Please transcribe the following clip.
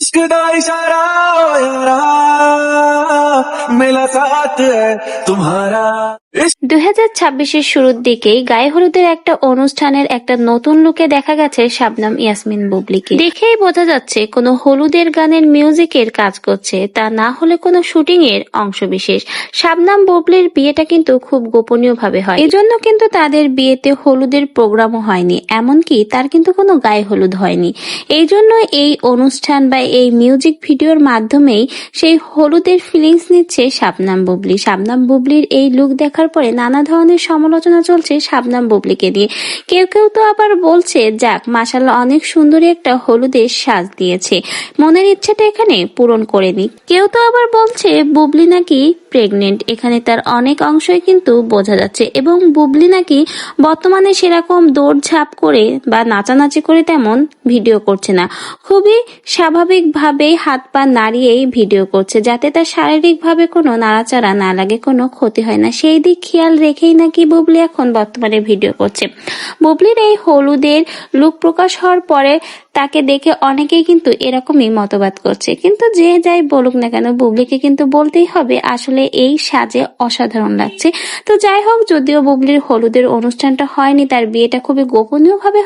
इश्क दा इशारा ओ यारा मेरा साथ है तुम्हारा 2026-এর শুরুর দিকেই গায়ে হলুদের একটা অনুষ্ঠানের একটা নতুন লুকে দেখা গেছে শাবনাম ইয়াসমিন বুবলিকে। দেখেই বোঝা যাচ্ছে কোনো হলুদের গানের মিউজিকের কাজ করছে, তা না হলে কোনো শুটিং এর অংশবিশেষ। শাবনাম বুবলির বিয়েটা কিন্তু খুব গোপনীয় ভাবে হয়, এজন্য কিন্তু তাদের বিয়েতে হলুদের প্রোগ্রামও হয়নি, এমনকি তার কিন্তু কোনো গায়ে হলুদ হয়নি। এই জন্য এই অনুষ্ঠান বা এই মিউজিক ভিডিওর মাধ্যমেই সেই হলুদের ফিলিংস নিচ্ছে শাবনাম বুবলি। শাবনাম বুবলির এই লুক দেখার পরে নানা ধরনের সমালোচনা চলছে শাবনাম বুবলিকে দিয়ে। কেউ কেউ তো আবার বলছে, যাক মাশাআল্লাহ, অনেক সুন্দরী একটা হলুদের সাজ দিয়েছে, মনের ইচ্ছেটা এখানে পূরণ করেনি। কেউ তো আবার বলছে বুবলি নাকি প্রেগনেন্ট, এখানে তার অনেক অংশই কিন্তু বোঝা যাচ্ছে, এবং বুবলি নাকি বর্তমানে সেরকম দৌড়ঝাঁপ করে বা নাচানাচি করে তেমন ভিডিও করছে না, খুবই স্বাভাবিকভাবে হাত পা নাড়িয়েই ভিডিও করছে, যাতে তার শারীরিকভাবে কোনো নাড়াচাড়া না লাগে, কোনো ক্ষতি হয় না, সেই দিক খেয়াল রেখেই নাকি বুবলি এখন বর্তমানে ভিডিও করছে। বুবলির এই হলুদের লুক প্রকাশ হওয়ার পরে তাকে দেখে অনেকেই কিন্তু এরকমই মতবাদ করছে, কিন্তু যে যাই বলুক না কেন বুবলিকে কিন্তু বলতেই হবে আসলে এই সাজে অসাধারণ লাগছে। তো যাই হোক, যদিও বুবলির হলুদের অনুষ্ঠানটা হয়নি, তার বিয়েটা খুবই গোপনীয় ভাবে